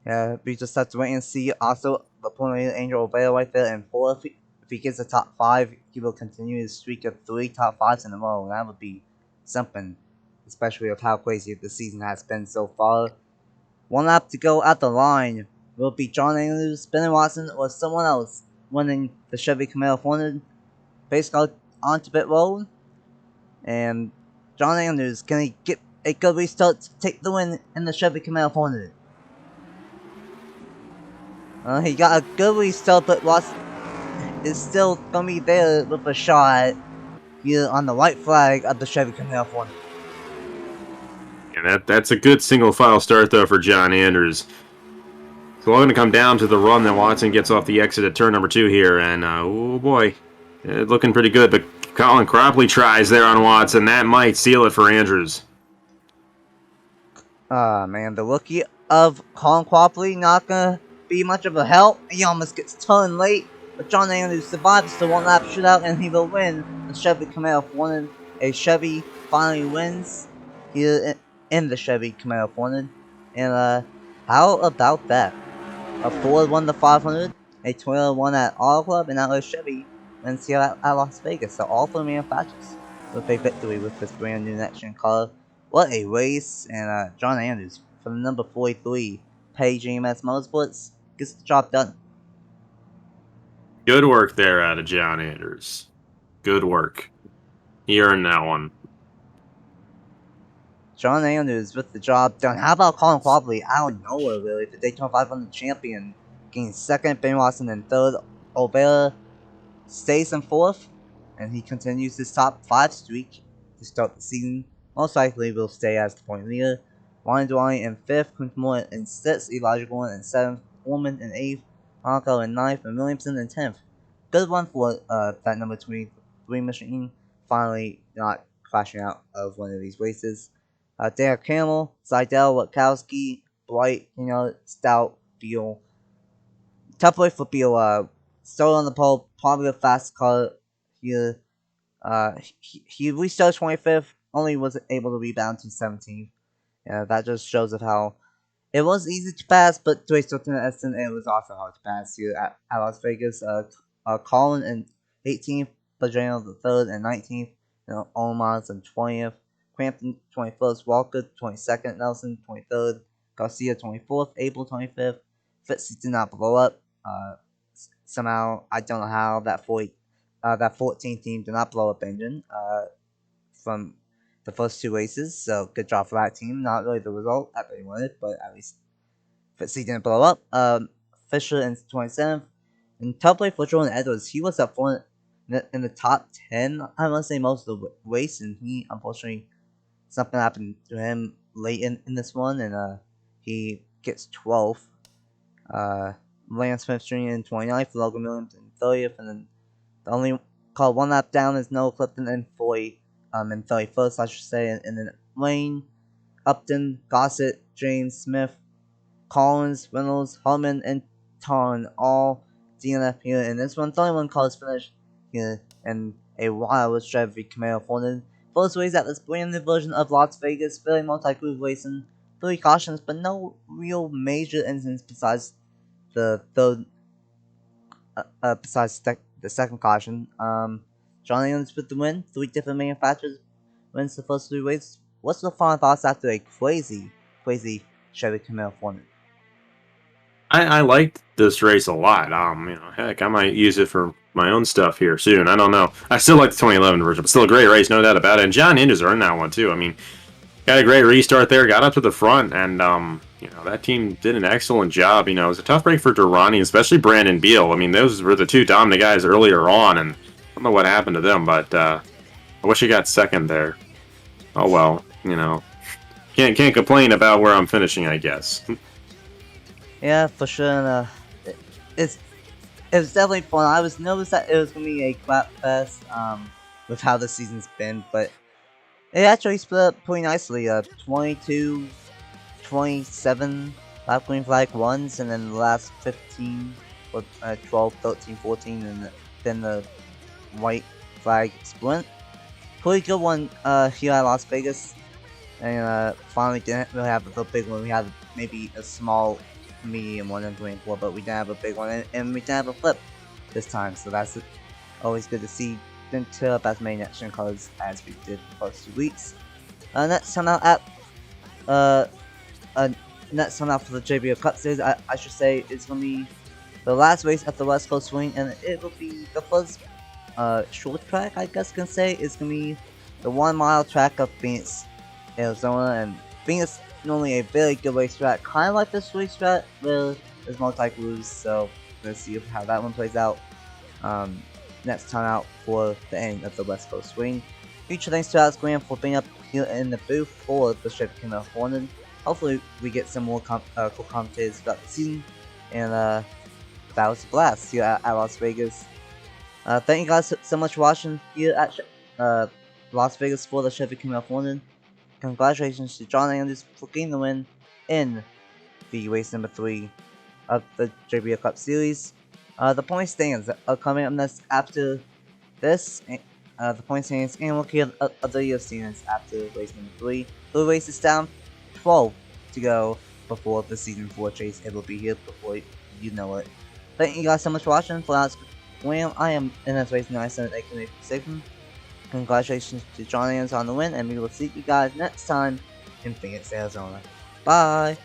S1: Yeah, we just have to wait and see. Also, the Pulmonary Angel Oveo right there, and 4, if he gets the top 5, he will continue his streak of 3 top 5s in a row, and that would be something, especially with how crazy the season has been so far. One lap to go at the line. Will it be John Andrews, Ben Watson, or someone else winning the Chevy Camaro 400 base car onto pit road? And John Andrews, can he get a good restart to take the win in the Chevy Camaro Hornet? He got a good restart, but Ross is still gonna be there with a shot here on the white flag of the Chevy Camaro Hornet.
S2: And that's a good single file start, though, for John Andrews. So we're going to come down to the run that Watson gets off the exit at turn number 2 here. And, oh boy, looking pretty good. But Colin Cropley tries there on Watson. That might seal it for Andrews.
S1: Man, the rookie of Colin Cropley not gonna be much of a help. He almost gets turned late, but John Andrews survives the one-lap shootout and he will win the Chevy Camaro Hornet. A Chevy finally wins here in the Chevy Camaro Hornet. And how about that? A Ford won the 500, a Toyota won at Auto Club, and now a Chevy wins here at Las Vegas. So all 4 manufacturers with a victory with this brand new next-gen car. What a race! And John Andrews for the number 43 Page EMS Motorsports gets the job done.
S2: Good work there out of John Andrews. Good work. He earned that one.
S1: John Andrews with the job done. How about Colin Cropley out of nowhere, really? The Daytona 500 champion, getting second, Ben Watson in third. Olvera stays in fourth, and he continues his top 5 streak to start the season. Most likely will stay as the point leader. Ryan Dwyer in 5th, Quinton Moore in 6th, Elijah Gordon in 7th, Foreman in 8th, Monaco in 9th, and Williamson in 10th. Good one for that number 23 machine, finally not crashing out of one of these races. Derek Campbell, Seidel, Witkowski, Blight, Stout, Beal. Tough way for Beal. Started on the pole, probably a fast car here. He restarted 25th, only was able to rebound to 17th. That just shows of how it was easy to pass, but to a certain extent, it was also hard to pass here at Las Vegas. Colin in 18th, Padrino the 3rd and 19th, Owen Miles in 20th, Crampton 21st, Walker 22nd, Nelson 23rd, Garcia 24th, Abel 25th. Fitzy did not blow up. Somehow, I don't know how that 14 team did not blow up engine from the first 2 races, so good job for that team. Not really the result that they wanted, but at least Fitzy didn't blow up. Fisher in 27th, and top play for Jordan Edwards. He was up front in the top 10, I must say, most of the race, and he, unfortunately, something happened to him late in this one, and he gets 12th. Lance Smith Jr. in 29th, Logan Williams in 30th, and then the only car 1 lap down is Noah Clifton and Foy in 31st, I should say, and then Lane, Upton, Gossett, James, Smith, Collins, Reynolds, Harmon, and Tarn all DNF here in this one. 31 cars finished here in a wild Chevy Camaro Hornet. First race at this brand new version of Las Vegas, very multi-groove racing, 3 cautions, but no real major incidents besides the third, besides the second caution. John Andrews with the win. 3 different manufacturers wins the first 3 races. What's the final thoughts after a crazy Chevy Camaro Hornet?
S2: I liked this race a lot. Heck, I might use it for my own stuff here soon. I don't know. I still like the 2011 version, but still a great race, no doubt about it. And John Andrews earned that one too. I mean, got a great restart there, got up to the front, and that team did an excellent job. It was a tough break for Durrani, especially Brandon Beal. I mean, those were the 2 dominant guys earlier on, and I don't know what happened to them, but I wish he got second there. Oh well, can't complain about where I'm finishing, I guess.
S1: Yeah, for sure. And, it was definitely fun. I was nervous that it was gonna be a clap fest with how the season's been, but it actually split up pretty nicely. 22, 27 lap green flag ones, and then the last 15 or 12, 13, 14, and then the white flag sprint. Pretty good one here at Las Vegas. And finally didn't really have a big one. We had maybe a small, medium one in green 4, but we didn't have a big one, and we didn't have a flip this time. So that's always good to see. Didn't tear up as many next gen cars as we did the first 2 weeks. Next time out at next time out for the JBL Cup Series, I should say, it's gonna be the last race at the West Coast Swing, and it will be the first short track, I guess you can say. It's gonna be the 1 mile track of Phoenix, Arizona, and Phoenix is normally a very good racetrack, kind of like this racetrack where there's multi-crews, so let's see how that one plays out. Next time out for the end of the West Coast Swing. Huge thanks to Alex Graham for being up here in the booth for the Chevy Camaro Hornet. Hopefully we get some more cool commentators throughout the season, and that was a blast here at Las Vegas. Thank you guys so much for watching here at Las Vegas for the Chevy Camaro Hornet. Congratulations to John Andrews for getting the win in the race number 3 of the JBL Cup Series. The point stands are coming up next after this. The point stands and we'll clear other year stands after race number 3. The race is down 12 to go before the season 4 chase. It will be here before you know it. Thank you guys so much for watching. For Alex Graham, I am in this race 978 Stapleton. Congratulations to John Andrews on the win, and we will see you guys next time in Phoenix, Arizona. Bye!